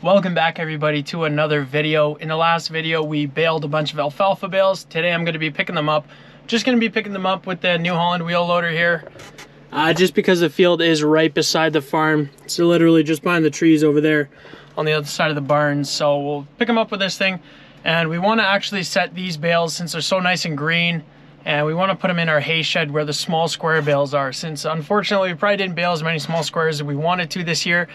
Welcome back everybody to another video. In the last video we baled a bunch of alfalfa bales. Today I'm going to be picking them up. Just going to be picking them up with the New Holland wheel loader here. Just because the field is right beside the farm. It's literally just behind the trees over there on the other side of the barn. So we'll pick them up with this thing. And we want to actually set these bales since they're so nice and green. And we want to put them in our hay shed where the small square bales are. Since unfortunately we probably didn't bale as many small squares as we wanted to this year.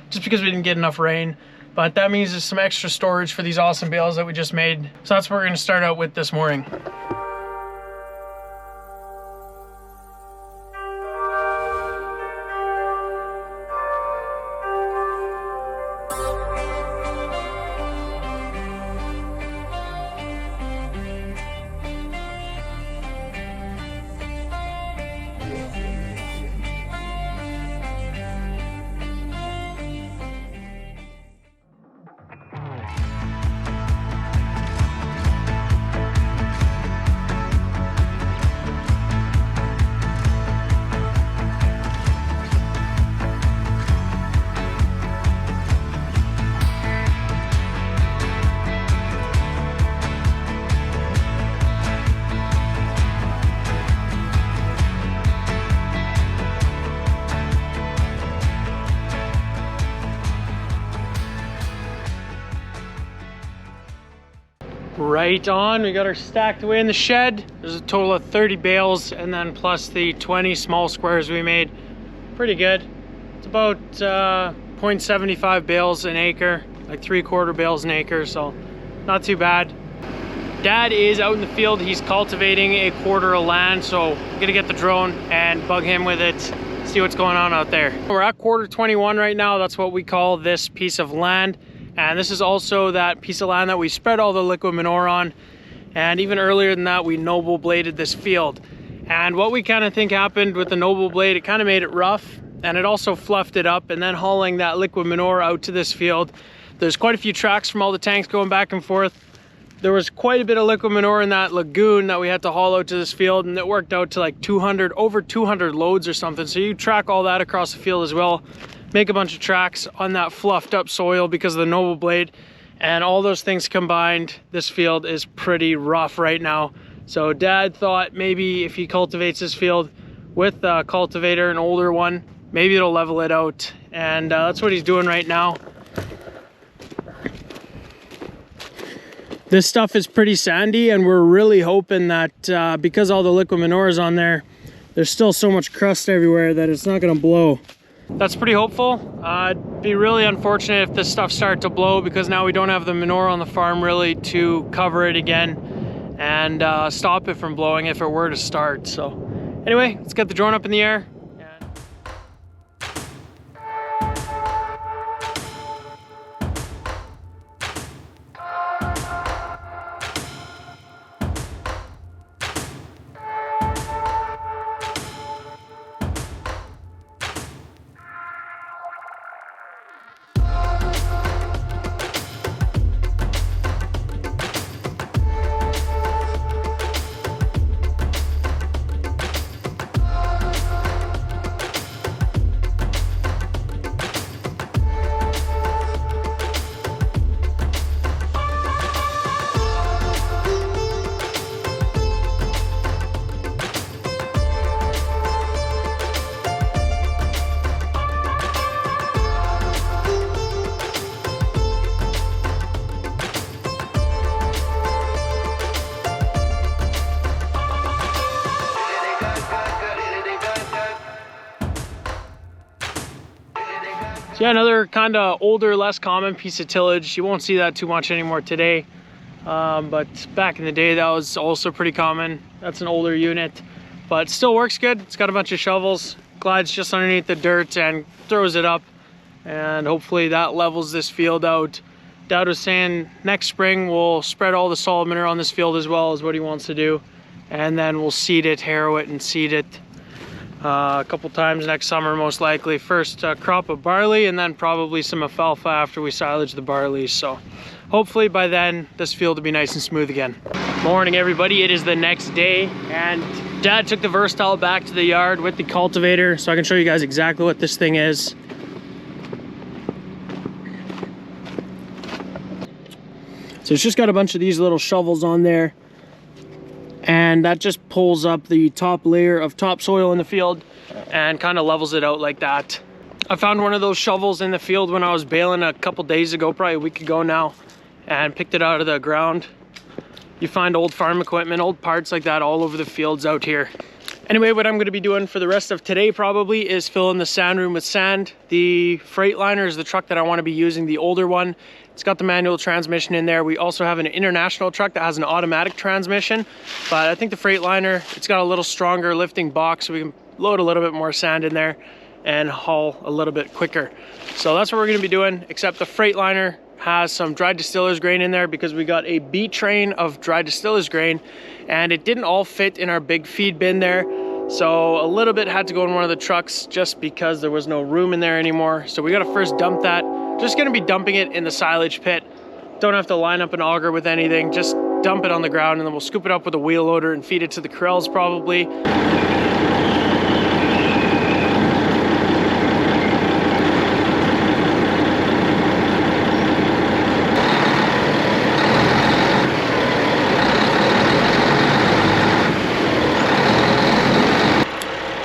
Just because we didn't get enough rain. But that means there's some extra storage for these awesome bales that we just made. So that's what we're gonna start out with this morning. Right on, we got our stacked away in the shed. There's a total of 30 bales and then plus the 20 small squares we made. Pretty good. It's about 0.75 bales an acre, like 3/4 bales an acre, so not too bad. Dad is out in the field. He's cultivating a quarter of land, so I'm gonna get the drone and bug him with it, see what's going on out there. We're at quarter 21 right now. That's what we call this piece of land. And this is also that piece of land that we spread all the liquid manure on. And even earlier than that, we noble bladed this field. And what we kind of think happened with the noble blade, it kind of made it rough and it also fluffed it up. And then hauling that liquid manure out to this field, there's quite a few tracks from all the tanks going back and forth. There was quite a bit of liquid manure in that lagoon that we had to haul out to this field, and it worked out to like over 200 loads or something. So you track all that across the field as well. Make a bunch of tracks on that fluffed up soil because of the noble blade, and all those things combined, this field is pretty rough right now. So Dad thought maybe if he cultivates this field with a cultivator, an older one, maybe it'll level it out, and that's what he's doing right now. This stuff is pretty sandy, and we're really hoping that because all the liquid manure is on there, there's still so much crust everywhere that it's not gonna blow. That's pretty hopeful. It'd be really unfortunate if this stuff started to blow, because now we don't have the manure on the farm really to cover it again and stop it from blowing if it were to start. So anyway, let's get the drone up in the air. So yeah, another kind of older, less common piece of tillage. You won't see that too much anymore today. But back in the day, that was also pretty common. That's an older unit, but still works good. It's got a bunch of shovels, glides just underneath the dirt and throws it up. And hopefully that levels this field out. Dad was saying next spring we'll spread all the solid manure on this field as well, is what he wants to do. And then we'll seed it, harrow it, and seed it a couple times next summer, most likely. First crop of barley, and then probably some alfalfa after we silage the barley. So hopefully by then this field will be nice and smooth again. Morning everybody, it is the next day, and Dad took the Versatile back to the yard with the cultivator so I can show you guys exactly what this thing is. So it's just got a bunch of these little shovels on there, and that just pulls up the top layer of topsoil in the field and kind of levels it out like that. I found one of those shovels in the field when I was baling a couple days ago, probably a week ago now, and picked it out of the ground. You find old farm equipment, old parts like that all over the fields out here. Anyway, what I'm going to be doing for the rest of today probably is filling the sand room with sand. The Freightliner is the truck that I want to be using, the older one. It's got the manual transmission in there. We also have an international truck that has an automatic transmission, but I think the Freightliner, it's got a little stronger lifting box, so we can load a little bit more sand in there and haul a little bit quicker. So that's what we're going to be doing, except the Freightliner has some dried distiller's grain in there because we got a B train of dried distiller's grain and it didn't all fit in our big feed bin there. So a little bit had to go in one of the trucks just because there was no room in there anymore. So we got to first dump that. Just going to be dumping it in the silage pit. Don't have to line up an auger with anything. Just dump it on the ground and then we'll scoop it up with a wheel loader and feed it to the corrals probably.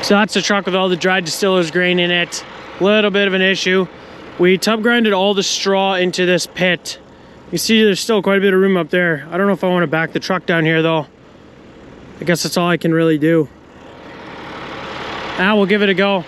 So that's the truck with all the dried distiller's grain in it. Little bit of an issue. We tub grinded all the straw into this pit. You see there's still quite a bit of room up there. I don't know if I want to back the truck down here though. I guess that's all I can really do. We'll give it a go.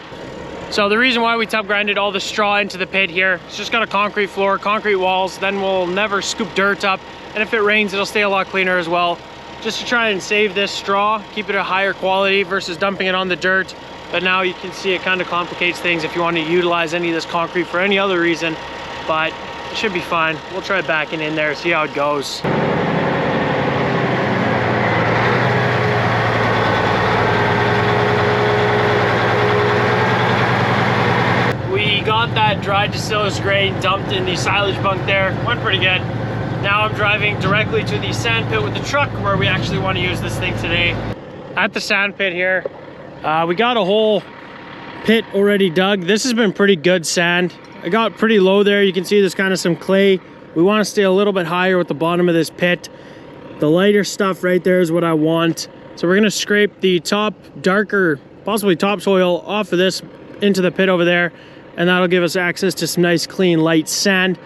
So the reason why we tub grinded all the straw into the pit here, it's just got a concrete floor, concrete walls, then we'll never scoop dirt up. And if it rains, it'll stay a lot cleaner as well. Just to try and save this straw, keep it a higher quality versus dumping it on the dirt. But now you can see it kind of complicates things if you want to utilize any of this concrete for any other reason. But it should be fine. We'll try backing in there, see how it goes. We got that dried distiller's grain dumped in the silage bunk there. Went pretty good. Now I'm driving directly to the sand pit with the truck where we actually want to use this thing today. At the sand pit here, we got a whole pit already dug. This has been pretty good sand. I got pretty low there. You can see there's kind of some clay. We want to stay a little bit higher with the bottom of this pit. The lighter stuff right there is what I want. So we're going to scrape the top darker, possibly topsoil off of this into the pit over there. And that'll give us access to some nice clean light sand.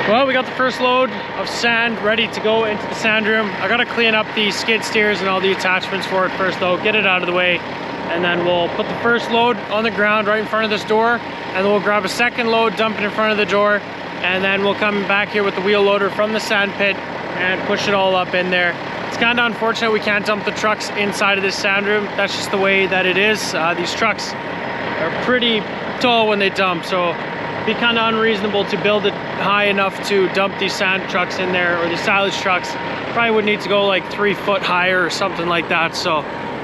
Well, we got the first load of sand ready to go into the sand room. I gotta clean up the skid steers and all the attachments for it first though, get it out of the way, and then we'll put the first load on the ground right in front of this door, and then we'll grab a second load, dump it in front of the door, and then we'll come back here with the wheel loader from the sand pit and push it all up in there. It's kind of unfortunate we can't dump the trucks inside of this sand room. That's just the way that it is. These trucks are pretty tall when they dump, so it'd be kind of unreasonable to build it high enough to dump these sand trucks in there, or the silage trucks. Probably would need to go like 3 foot higher or something like that, so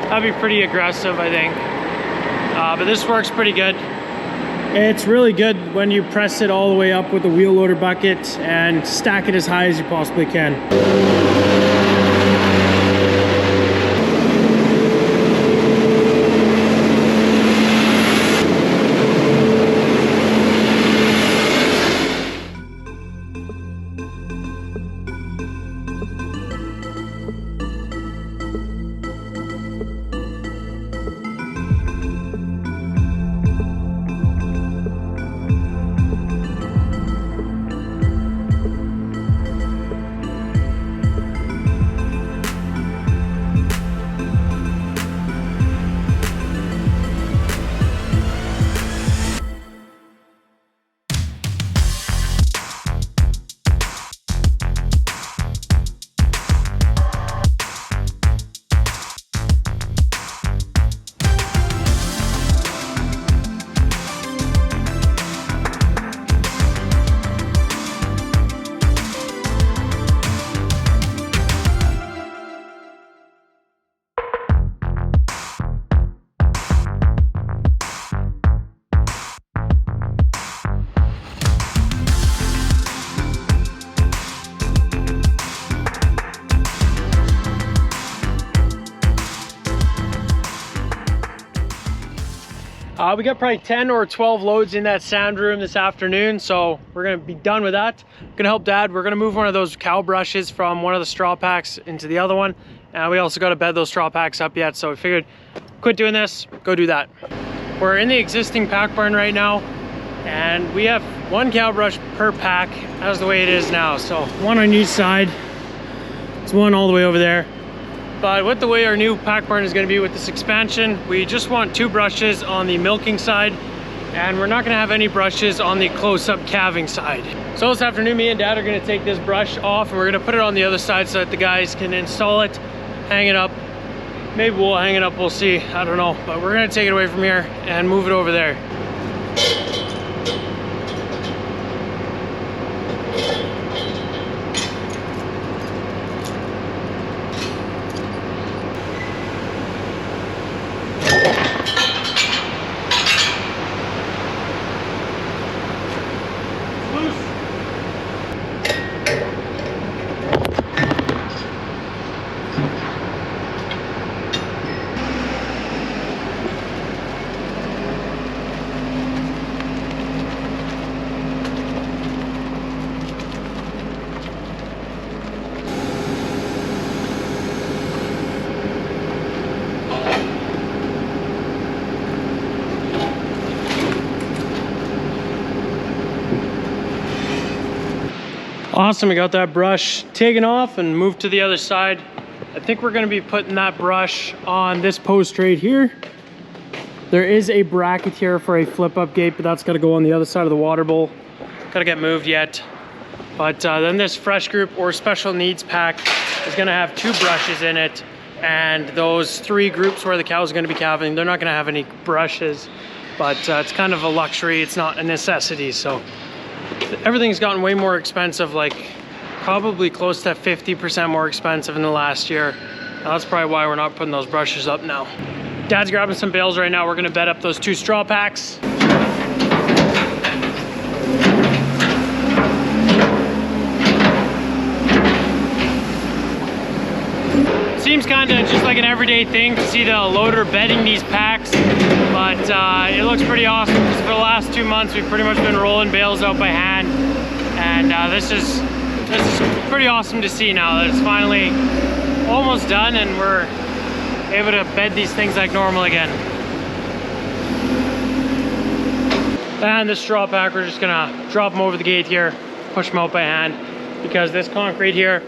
that'd be pretty aggressive, I think. But this works pretty good. It's really good when you press it all the way up with a wheel loader bucket and stack it as high as you possibly can. We got probably 10 or 12 loads in that sand room this afternoon, so we're gonna be done with that. Gonna help Dad. We're gonna move one of those cow brushes from one of the straw packs into the other one, and we also got to bed those straw packs up yet, so we figured quit doing this, go do that. We're in the existing pack barn right now, and we have one cow brush per pack. That's the way it is now, so one on each side. It's one all the way over there. But with the way our new pack barn is going to be with this expansion, we just want 2 brushes on the milking side, and we're not going to have any brushes on the close-up calving side. So this afternoon, me and Dad are going to take this brush off, and we're going to put it on the other side so that the guys can install it, hang it up. Maybe we'll hang it up, we'll see, I don't know. But we're going to take it away from here and move it over there. Awesome, we got that brush taken off and moved to the other side. I think we're gonna be putting that brush on this post right here. There is a bracket here for a flip up gate, but that's gotta go on the other side of the water bowl. Gotta get moved yet. But then this fresh group or special needs pack is gonna have 2 brushes in it. And those 3 groups where the cows are gonna be calving, they're not gonna have any brushes, but it's kind of a luxury, it's not a necessity. So everything's gotten way more expensive, like probably close to 50% more expensive in the last year. That's probably why we're not putting those brushes up now. Dad's grabbing some bales right now. We're gonna bed up those 2 straw packs. Seems kind of just like an everyday thing to see the loader bedding these packs, but it looks pretty awesome because for the last 2 months we've pretty much been rolling bales out by hand, and this is pretty awesome to see now that it's finally almost done and we're able to bed these things like normal again. And this straw pack, we're just gonna drop them over the gate here, push them out by hand, because this concrete here,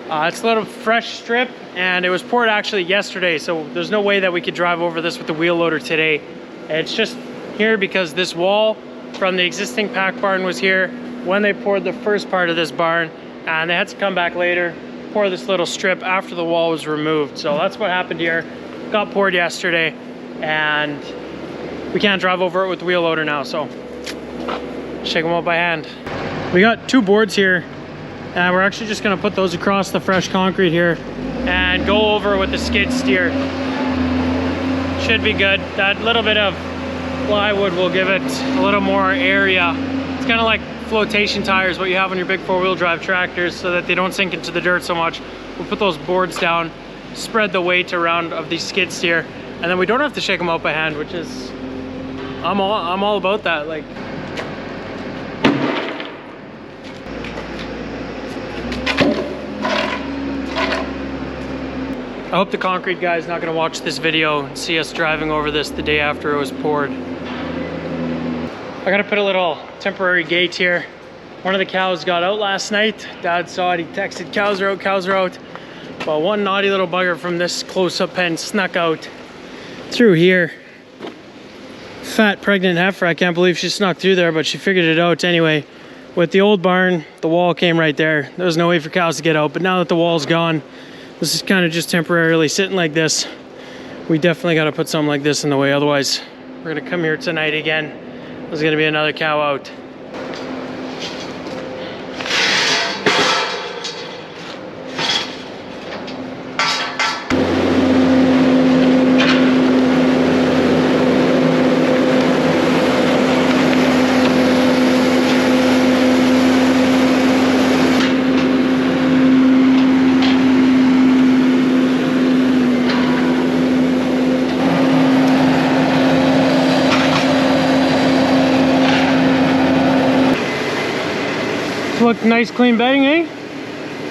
it's a little fresh strip, and it was poured actually yesterday, so there's no way that we could drive over this with the wheel loader today. It's just here because this wall from the existing pack barn was here when they poured the first part of this barn, and they had to come back later, pour this little strip after the wall was removed. So that's what happened here. Got poured yesterday, and we can't drive over it with the wheel loader now, so shake them out by hand. We got 2 boards here, and we're actually just gonna put those across the fresh concrete here and go over with the skid steer. Should be good. That little bit of plywood will give it a little more area. It's kind of like flotation tires, what you have on your big 4-wheel drive tractors, so that they don't sink into the dirt so much. We'll put those boards down, spread the weight around of the skid steer, and then we don't have to shake them out by hand, which is, I'm all about that. Like, I hope the concrete guy is not going to watch this video and see us driving over this the day after it was poured. I got to put a little temporary gate here. One of the cows got out last night. Dad saw it, he texted, cows are out, cows are out. But one naughty little bugger from this close-up pen snuck out through here. Fat pregnant heifer, I can't believe she snuck through there, but she figured it out anyway. With the old barn, the wall came right there. There was no way for cows to get out, but now that the wall's gone, this is kind of just temporarily sitting like this. We definitely got to put something like this in the way, otherwise we're going to come here tonight again. There's going to be another cow out. Look, nice clean bedding, eh?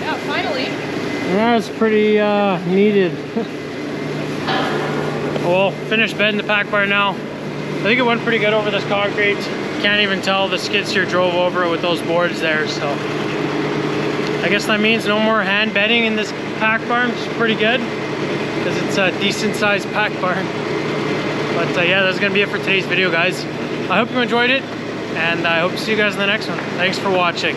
Yeah, finally. Yeah, it's pretty needed. Well, finished bedding the pack bar now. I think it went pretty good over this concrete. Can't even tell the skid steer drove over it with those boards there, so I guess that means no more hand bedding in this pack barn, which is pretty good because it's a decent sized pack barn. But yeah, that's gonna be it for today's video, guys. I hope you enjoyed it, and I hope to see you guys in the next one. Thanks for watching.